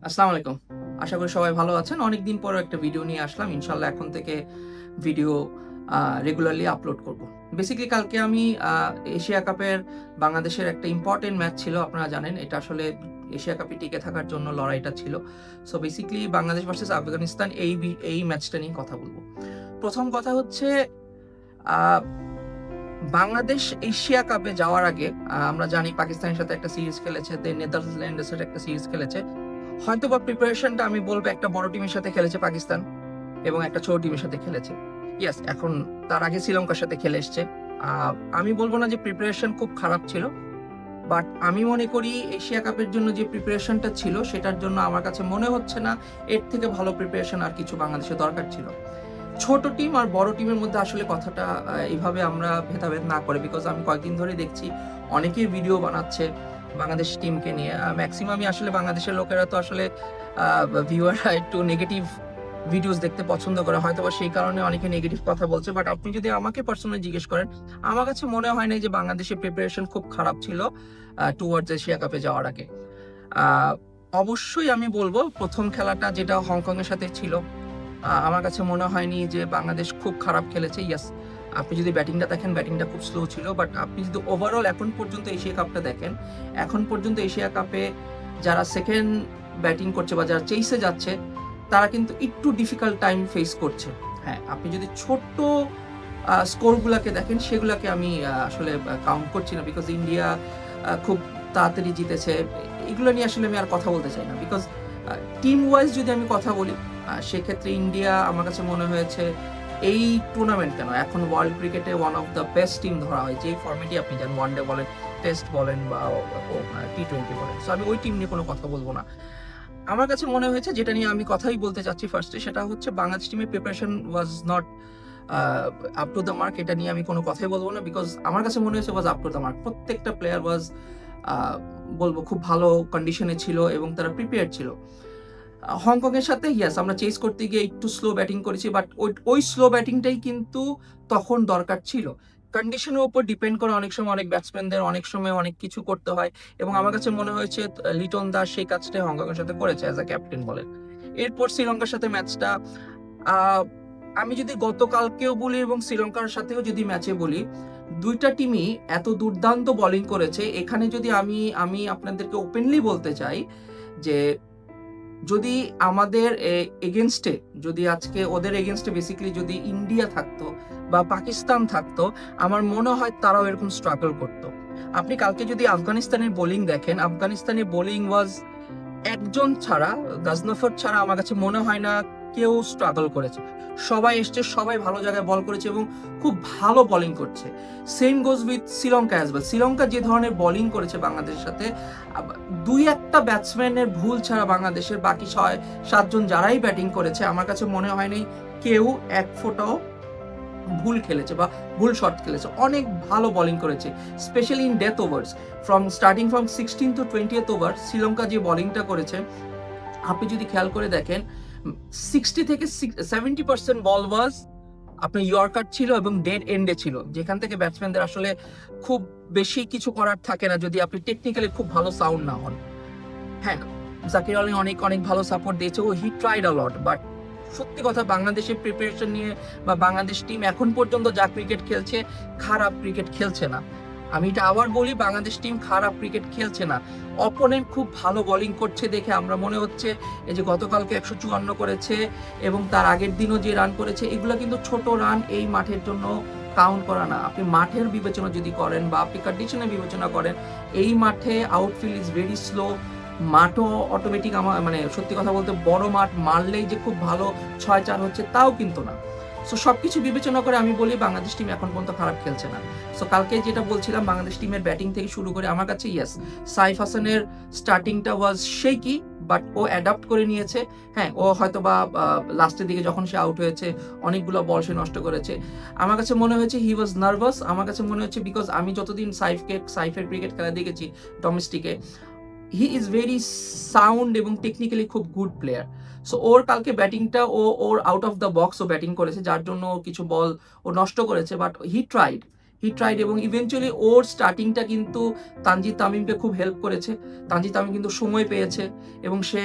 আসসালামু আলাইকুম। আশা করি সবাই ভালো আছেন। অনেকদিন পর একটা ভিডিও নিয়ে আসলাম। ইনশাআল্লাহ এখন থেকে ভিডিও রেগুলারলি আপলোড করব। বেসিক্যালি কালকে আমি এশিয়া কাপের বাংলাদেশের একটা ইম্পোর্টেন্ট ম্যাচ ছিল। আপনারা জানেন এটা আসলে এশিয়া কাপে টিকে থাকার জন্য লড়াইটা ছিল। So basically Bangladesh versus Afghanistan এই ম্যাচটা নিয়ে কথা বলব। প্রথম কথা হচ্ছে আ বাংলাদেশ এশিয়া কাপে যাওয়ার আগে আমরা জানি পাকিস্তানের সাথে একটা সিরিজ খেলেছে, দেন নেদারল্যান্ডসের সাথে একটা সিরিজ খেলেছে। হয়তোবা প্রিপারেশনটা আমি বলব একটা বড় টিমের সাথে খেলেছে পাকিস্তান এবং একটা ছোট টিমের সাথে খেলেছে। ইয়েস, এখন তার আগে শ্রীলঙ্কার সাথে খেলে এসছে। আমি বলব না যে প্রিপারেশন খুব খারাপ ছিল, বাট আমি মনে করি এশিয়া কাপের জন্য যে প্রিপারেশনটা ছিল সেটার জন্য আমার কাছে মনে হচ্ছে না এর থেকে ভালো প্রিপারেশন আর কিছু বাংলাদেশের দরকার ছিল। ছোট টিম আর বড় টিমের মধ্যে আসলে কথাটা এইভাবে আমরা ভেদাভেদ না করে, বিকজ আমি কয়েকদিন ধরে দেখছি অনেকেই ভিডিও বানাচ্ছে বাংলাদেশ টিমকে নিয়ে। ম্যাক্সিমামই আসলে বাংলাদেশের লোকেরা তো আসলে ভিউয়াররা একটু নেগেটিভ ভিডিওস দেখতে পছন্দ করে, হয়তো বা সেই কারণে অনেকে নেগেটিভ কথা বলছে। বাট আপনি যদি আমাকে পার্সোনালি জিজ্ঞেস করেন, আমার কাছে মনে হয় না যে বাংলাদেশের প্রিপারেশন খুব খারাপ ছিল টুয়ার্ডস এশিয়া কাপে যাওয়ার আগে। আহ, অবশ্যই আমি বলবো প্রথম খেলাটা যেটা হংকং এর সাথে ছিল, আমার কাছে মনে হয়নি যে বাংলাদেশ খুব খারাপ খেলেছে। ইয়াস, আপনি যদি ব্যাটিংটা দেখেন, ব্যাটিংটা খুব স্লো ছিল, বাট আপনি যদি ওভারঅল এখন পর্যন্ত এশিয়া কাপটা দেখেন, এখন পর্যন্ত এশিয়া কাপে যারা সেকেন্ড ব্যাটিং করছে বা যারা চেইসে যাচ্ছে তারা কিন্তু একটু ডিফিকাল্ট টাইম ফেস করছে। হ্যাঁ, আপনি যদি ছোট্ট স্কোরগুলোকে দেখেন সেগুলোকে আমি আসলে কাউন্ট করছি না, বিকজ ইন্ডিয়া খুব তাড়াতাড়ি জিতেছে। এগুলো নিয়ে আসলে আমি আর কথা বলতে চাই না, বিকজ টিম ওয়াইজ যদি আমি কথা বলি সেক্ষেত্রে ইন্ডিয়া আমার কাছে মনে হয়েছে এই টুর্নামেন্ট কেন এখন ওয়ার্ল্ড ক্রিকেটে one of the best team ধরা হয়। যে ফর্মেটই আপনি যান, ওয়ান ডে বলেন, টেস্ট বলেন বা টি-20 বলেন, সো আমি ওই টিম নিয়ে কোনো কথা বলবো না। আমার কাছে মনে হয়েছে যেটা নিয়ে আমি কথাই বলতে চাচ্ছি ফার্স্টে, সেটা হচ্ছে বাংলাদেশ টিমের preparation was not up to the mark. এটা নিয়ে আমি কোনো কথাই বলবো না, বিকজ আমার কাছে মনে হয়েছে ওয়াজ আপ টু দ্য মার্ক। প্রত্যেকটা প্লেয়ার ওয়াজ বলবো খুব ভালো কন্ডিশনে ছিল এবং তারা প্রিপেয়ার ছিল। হংকং এর সাথে ইয়াস আমরা চেস করতে গিয়ে একটু স্লো ব্যাটিং করেছি, বাট ওই স্লো ব্যাটিংটাই কিন্তু তখন দরকার ছিল। কন্ডিশনের উপর ডিপেন্ড করে অনেক সময় অনেক ব্যাটসম্যানদের অনেক সময় অনেক কিছু করতে হয়, এবং আমার কাছে মনে হয়েছে লিটন দাস সেই কাজটাই হংকং এর সাথে করেছে অ্যাজ আ ক্যাপ্টেন বলেন। এরপর শ্রীলঙ্কার সাথে ম্যাচটা আমি যদি গতকালকেও বলি এবং শ্রীলঙ্কার সাথেও যদি ম্যাচে বলি, দুইটা টিমই এত দুর্দান্ত বোলিং করেছে। এখানে যদি আমি আমি আপনাদেরকে ওপেনলি বলতে চাই যে যদি আমাদের এগেনস্টে, যদি আজকে ওদের এগেনস্টে বেসিক্যালি যদি ইন্ডিয়া থাকতো বা পাকিস্তান থাকতো, আমার মনে হয় তারাও এরকম স্ট্রাগল করতো। আপনি কালকে যদি আফগানিস্তানের বোলিং দেখেন, আফগানিস্তানের বোলিং ওয়াজ একজন ছাড়া, গাজনফর ছাড়া আমার কাছে মনে হয় না কেউ স্ট্রাগল করেছে। সবাই এসছে, সবাই ভালো জায়গায় বল করেছে এবং খুব ভালো বোলিং করছে। Same goes with Sri Lanka as well. Sri Lanka যে ধরনের বোলিং করেছে বাংলাদেশের সাথে, দুই একটা ব্যাটসম্যানের ভুল ছাড়া বাংলাদেশের বাকি 6-7 জন যারাই ব্যাটিং করেছে আমার কাছে মনে হয়নি কেউ এক ফোঁটাও ভুল খেলেছে বা ভুল শট খেলেছে। অনেক ভালো বোলিং করেছে, specially in death ওভার্স। Starting from 16 to 20th over Sri Lanka যে বোলিংটা করেছে, আপনি যদি খেয়াল করে দেখেন 60 থেকে 70% বল ওয়াজ আপনার ইয়র্কার ছিল এবং ডেড এন্ডে ছিল, যেখান থেকে ব্যাটসম্যানদের আসলে খুব বেশি কিছু করার থাকে না যদি আপনি টেকনিক্যালি খুব ভালো সাউন্ড না হন। হ্যাঁ, জাকির আলী অনেক অনেক ভালো সাপোর্ট দিয়েছে, ও he tried a lot, but সত্যি কথা বাংলাদেশের প্রিপারেশন নিয়ে বা বাংলাদেশ টিম এখন পর্যন্ত যা ক্রিকেট খেলছে, খারাপ ক্রিকেট খেলছে না। আমি এটা আবার বলি, বাংলাদেশ টিম খারাপ ক্রিকেট খেলছে না। অপোনেন্ট খুব ভালো বোলিং করছে দেখে আমরা মনে হচ্ছে, এই যে গতকালকে 154 করেছে এবং তার আগের দিনও যে রান করেছে, এগুলো কিন্তু ছোট রান এই মাঠের জন্য কাউন্ট করা না। আপনি মাঠের বিবেচনা যদি করেন বা আপনি কন্ডিশনের বিবেচনা করেন, এই মাঠে আউটফিল্ড ইজ ভেরি স্লো। মাঠও অটোমেটিক, আমার মানে সত্যি কথা বলতে বড় মাঠ মারলেই যে খুব ভালো 6-4 হচ্ছে তাও কিন্তু না। সো সবকিছু বিবেচনা করে আমি বলি বাংলাদেশ টিম এখন পর্যন্ত খারাপ খেলছে না। সো কালকে যেটা বলছিলাম বাংলাদেশ টিমের ব্যাটিং থেকে শুরু করে আমার কাছে ইয়েস, সাইফ হাসানের স্টার্টিংটা ওয়াজ শেকি, বাট ও অ্যাডাপ্ট করে নিয়েছে। হ্যাঁ, ও হয়তো বা লাস্টের দিকে যখন সে আউট হয়েছে অনেকগুলো বল সে নষ্ট করেছে। আমার কাছে মনে হয়েছে হি ওয়াজ নার্ভাস। আমার কাছে মনে হচ্ছে বিকজ আমি যতদিন সাইফের ক্রিকেট খেলা দেখেছি ডোমেস্টিকে, হি ইজ ভেরি সাউন্ড এবং টেকনিক্যালি খুব গুড প্লেয়ার। সো ওর কালকে ব্যাটিংটা ওর আউট অফ দ্য বক্স ও ব্যাটিং করেছে, যার জন্য কিছু বল ও নষ্ট করেছে, but he tried. He tried, এবং ইভেনচুয়ালি ওর স্টার্টিংটা কিন্তু তানজিদ তামিমকে খুব হেল্প করেছে। তানজিদ তামিম কিন্তু সময় পেয়েছে এবং সে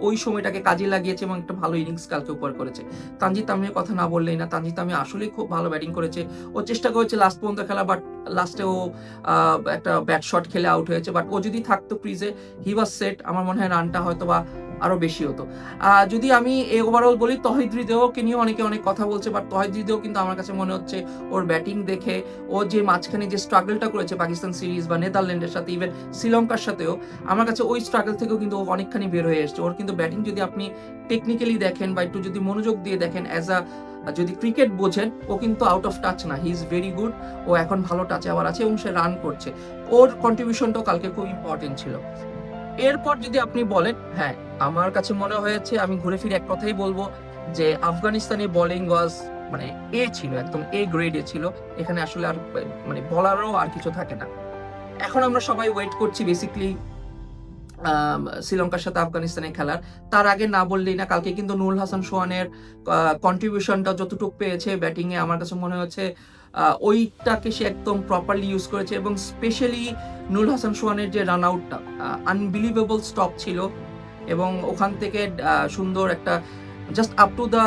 ওই সময়টাকে কাজে লাগিয়েছে এবং একটা ভালো ইনিংস কালকে উপহার করেছে। তানজিদ তামিমের কথা না বললেই না, তানজিদ তামিম আসলেই খুব ভালো ব্যাটিং করেছে। ও চেষ্টা করেছে লাস্ট পর্যন্ত খেলা, বাট লাস্টে ও একটা ব্যাট শট খেলে আউট হয়েছে। বাট ও যদি থাকতো ক্রিজে, হি ওয়াজ সেট, আমার মনে হয় রানটা হয়তো বা আরো বেশি হতো। যদি আমি ওভারঅল বলি, তহিদ হৃদয়কে নিয়ে অনেকে অনেক কথা বলছে, বাট তহিদ হৃদয় কিন্তু আমার কাছে মনে হচ্ছে ওর ব্যাটিং দেখে, ও যে মাঝখানে যে স্ট্রাগলটা করেছে পাকিস্তান সিরিজ বা নেদারল্যান্ডের সাথে, ইভেন শ্রীলঙ্কার সাথেও, আমার কাছে ওই স্ট্রাগল থেকেও কিন্তু ও অনেকখানি বের হয়ে এসছে। ওর কিন্তু ব্যাটিং যদি আপনি টেকনিক্যালি দেখেন বা একটু যদি মনোযোগ দিয়ে দেখেন, যদি ক্রিকেট বোঝেন, ও কিন্তু আউট অফ টাচ না, হি ইজ ভেরি গুড। ও এখন ভালো টাচে আবার আছে এবং সে রান করছে। ওর কন্ট্রিবিউশনটাও কালকে খুব ইম্পর্টেন্ট ছিল। এরপর যদি আপনি বলেন, হ্যাঁ, আমার কাছে মনে হয়েছে, আমি ঘুরে ফিরে এক কথাই বলবো যে আফগানিস্তানি বোলিং ওয়াজ মানে ছিল, একদম গ্রেডে ছিল। এখানে আসলে আর মানে বলারও আর কিছু থাকে না। এখন আমরা সবাই ওয়েট করছি বেসিক্যালি শ্রীলঙ্কার সাথে আফগানিস্তানের খেলার। তার আগে না বললেই না, কালকে কিন্তু নুরুল হাসান সোহানের কন্ট্রিবিউশনটা যতটুকু পেয়েছে ব্যাটিং এ, আমার কাছে মনে হচ্ছে ওইটাকে সে একদম প্রপারলি ইউজ করেছে। এবং স্পেশালি নুরুল হাসান সোহানের যে রান আউটটা, আনবিলিভেবল স্টপ ছিল, এবং ওখান থেকে সুন্দর একটা just up to the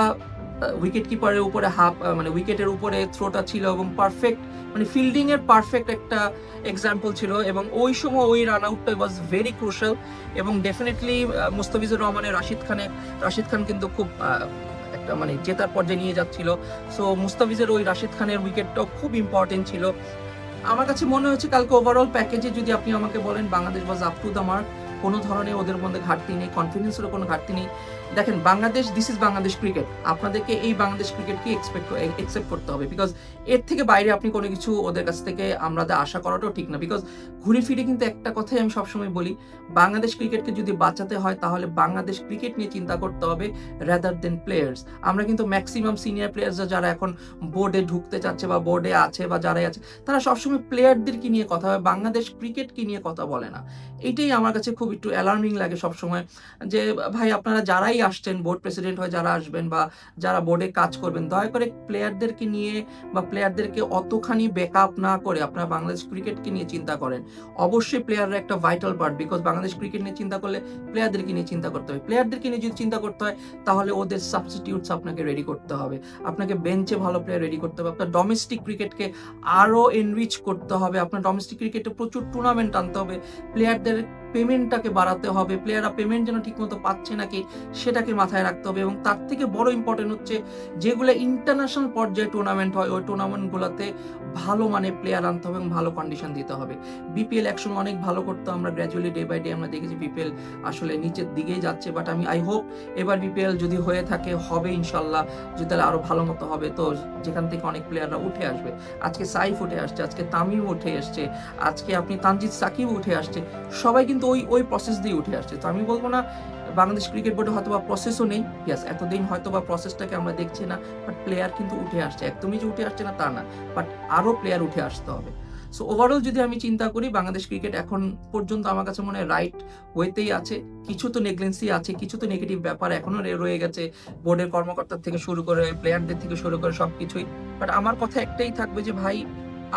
wicket কিপারের উপরে মানে উইকেটের উপরে থ্রোটা ছিল, এবং পারফেক্ট মানে ফিল্ডিং এর পারফেক্ট একটা এক্সাম্পল ছিল। এবং ওই সময় ওই রান আউটটা ওয়াজ ভেরি ক্রুশাল। এবং ডেফিনেটলি মুস্তাফিজুর রহমানের রাশিদ খান কিন্তু খুব একটা মানে জেতার পর্যায়ে নিয়ে যাচ্ছিল। সো মুস্তাফিজের ওই রাশিদ খানের উইকেটটাও খুব ইম্পর্টেন্ট ছিল। আমার কাছে মনে হচ্ছে কালকে ওভারঅল প্যাকেজে যদি আপনি আমাকে বলেন বাংলাদেশ ওয়াজ আপ টু দ্য মার্ক। কোনো ধরনের ওদের মধ্যে ঘাটতি নেই, কনফিডেন্সেরও কোনো ঘাটতি নেই। দেখেন, Bangladesh, this is Bangladesh cricket. আপনাদেরকে এই বাংলাদেশ ক্রিকেটকে একসেপ্ট করতে হবে, বিকজ এর থেকে বাইরে আপনি কোনো কিছু ওদের কাছ থেকে আমাদের আশা করাটাও ঠিক না। বিকজ ঘুরে ফিরে কিন্তু একটা কথাই আমি সবসময় বলি, বাংলাদেশ ক্রিকেটকে যদি বাঁচাতে হয় তাহলে বাংলাদেশ ক্রিকেট নিয়ে চিন্তা করতে হবে রাদার দেন প্লেয়ার্স। আমরা কিন্তু ম্যাক্সিমাম সিনিয়র প্লেয়ার্সরা যারা এখন বোর্ডে ঢুকতে চাচ্ছে বা বোর্ডে আছে বা যারাই আছে, তারা সবসময় প্লেয়ারদেরকে নিয়ে কথা হয়, বাংলাদেশ ক্রিকেটকে নিয়ে কথা বলে না। এইটাই আমার কাছে খুব একটু অ্যালার্মিং লাগে সবসময়, যে ভাই আপনারা যারাই আসছেন, বোর্ড প্রেসিডেন্ট হয়ে যারা আসবেন বা যারা বোর্ডে কাজ করবেন, দয়া করে প্লেয়ারদেরকে নিয়ে বা প্লেয়ারদেরকে অতখানি ব্যাকআপ না করে আপনারা বাংলাদেশ ক্রিকেটকে নিয়ে চিন্তা করেন। অবশ্যই প্লেয়াররা একটা vital part, because Bangladesh cricket নিয়ে চিন্তা করলে প্লেয়ারদেরকে নিয়ে চিন্তা করতে হবে। প্লেয়ারদেরকে নিয়ে যদি চিন্তা করতে হয় তাহলে ওদের সাবস্টিটিউটস আপনাকে রেডি করতে হবে, আপনাকে বেঞ্চে ভালো প্লেয়ার রেডি করতে হবে, আপনার ডোমেস্টিক ক্রিকেটকে আরো এনরিচ করতে হবে, আপনার ডোমেস্টিক ক্রিকেটে প্রচুর টুর্নামেন্ট আনতে হবে, প্লেয়ারদের পেমেন্টটাকে বাড়াতে হবে, প্লেয়াররা পেমেন্ট যেন ঠিকমতো পাচ্ছে নাকি সেটাকে মাথায় রাখতে হবে। এবং তার থেকে বড় ইম্পর্টেন্ট হচ্ছে, যেগুলো ইন্টারন্যাশনাল পর্যায়ে টুর্নামেন্ট হয়, ওই টুর্নামেন্টগুলোতে ভালো মানে প্লেয়ার আনতে হবে এবং ভালো কন্ডিশন দিতে হবে। বিপিএল একসময় অনেক ভালো করতো, আমরা গ্র্যাজুয়ালি ডে বাই ডে আমরা দেখেছি বিপিএল আসলে নিচের দিকেই যাচ্ছে। বাট আই হোপ এবার বিপিএল যদি হয়ে থাকে, হবে ইনশাল্লাহ, যদি তাহলে আরো ভালো মতো হবে, তো যেখান থেকে অনেক প্লেয়াররা উঠে আসবে। আজকে সাইফ উঠে আসছে, আজকে তামিম উঠে আসছে, আজকে আপনি তানজিদ সাকিব উঠে আসছে, সবাই কিন্তু ওই প্রসেস দিয়ে উঠে আসছে। তো আমি বলবো না বাংলাদেশ ক্রিকেট বোর্ডে হয়তো বা প্রসেসও নেই, ইয়েস, এতদিন হয়তো বা প্রসেসটাকে আমরা দেখছি না, বাট প্লেয়ার কিন্তু উঠে আসছে, একদমই যে উঠে আসছে না তা না, বাট আরো প্লেয়ার উঠে আসতে হবে। সো ওভারঅল যদি আমি চিন্তা করি, বাংলাদেশ ক্রিকেট এখন পর্যন্ত আমার কাছে মনে হয় রাইট ওয়েতেই আছে। কিছু তো নেগলেন্সি আছে, কিছু তো নেগেটিভ ব্যাপার এখনো রয়ে গেছে, বোর্ডের কর্মকর্তার থেকে শুরু করে প্লেয়ারদের থেকে শুরু করে সবকিছুই। বাট আমার কথা একটাই থাকবে যে ভাই,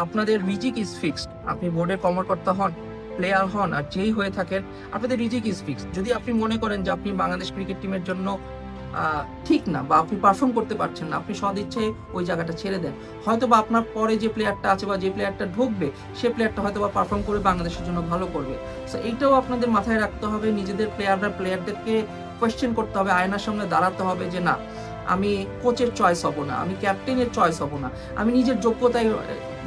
আপনাদের রিজিক ইজ ফিক্সড। আপনি বোর্ডের কর্মকর্তা হন, প্লেয়ার হন, আর যেই হয়ে থাকেন, আপনাদের রিজিক ইজ ফিক্সড। যদি আপনি মনে করেন যে আপনি বাংলাদেশ ক্রিকেট টিমের জন্য ঠিক না বা আপনি পারফর্ম করতে পারছেন না, আপনি সদ ইচ্ছে ওই জায়গাটা ছেড়ে দেন। হয়তো বা আপনার পরে যে প্লেয়ারটা আছে বা যে প্লেয়ারটা ঢুকবে, সে প্লেয়ারটা হয়তো বা পারফর্ম করে বাংলাদেশের জন্য ভালো করবে। সো এইটাও আপনাদের মাথায় রাখতে হবে। নিজেদের প্লেয়ারদেরকে কোয়েশ্চেন করতে হবে, আয়নার সামনে দাঁড়াতে হবে যে না, আমি কোচের চয়েস হব না, আমি ক্যাপ্টেনের চয়েস হব না, আমি নিজের যোগ্যতায়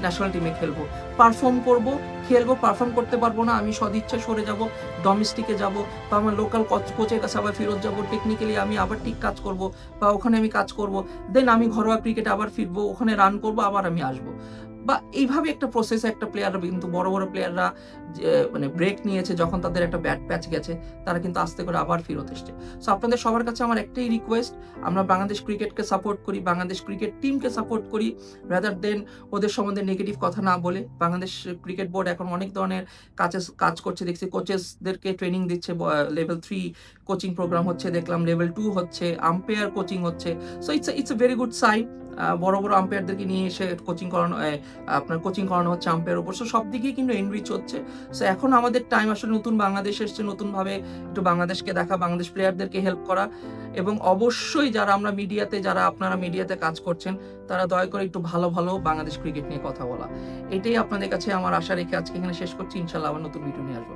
ন্যাশনাল টিমে খেলবো, পারফর্ম করব, খেলবো, পারফর্ম করতে পারবো না, আমি সদিচ্ছা সরে যাব, ডোমেস্টিকে যাব, বা আমার লোকাল কোচের কাছে আবার ফেরত যাব, টেকনিক্যালি আমি আবার ঠিক কাজ করব, বা ওখানে আমি কাজ করব, দেন আমি ঘরোয়া ক্রিকেটে আবার ফিরবো, ওখানে রান করব, আবার আমি আসবো। বা এইভাবে একটা প্রসেসে একটা প্লেয়াররা, কিন্তু বড় বড় প্লেয়াররা যে মানে ব্রেক নিয়েছে, যখন তাদের একটা ব্যাট প্যাচ গেছে, তারা কিন্তু আস্তে করে আবার ফেরত এসছে। সো আপনাদের সবার কাছে আমার একটাই রিকোয়েস্ট, আমরা বাংলাদেশ ক্রিকেটকে সাপোর্ট করি, বাংলাদেশ ক্রিকেট টিমকে সাপোর্ট করি, রাদার দেন ওদের সম্বন্ধে নেগেটিভ কথা না বলে। বাংলাদেশ ক্রিকেট বোর্ড এখন অনেক ধরনের কাজ করছে, দেখছি কোচেসদেরকে ট্রেনিং দিচ্ছে, লেভেল 3 কোচিং প্রোগ্রাম হচ্ছে, দেখলাম লেভেল 2 হচ্ছে, আম্পায়ার কোচিং হচ্ছে। So it's a very good sign. বড় বড় আম্পায়ারদেরকে নিয়ে এসে কোচিং করানো, আপনার কোচিং করানো হচ্ছে আম্পায়ার উপর। সো সব দিকেই কিন্তু এনরিচ হচ্ছে। সো এখন আমাদের টাইম আসলে নতুন বাংলাদেশ এসছে, নতুনভাবে একটু বাংলাদেশকে দেখা, বাংলাদেশ প্লেয়ারদেরকে হেল্প করা, এবং অবশ্যই যারা আপনারা মিডিয়াতে কাজ করছেন, তারা দয়া করে একটু ভালো ভালো বাংলাদেশ ক্রিকেট নিয়ে কথা বলা। এটাই আপনাদের কাছে আমার আশা রেখে আজকে এখানে শেষ করছি। ইনশাল্লাহ আবার নতুন ভিডিও নিয়ে আসবো।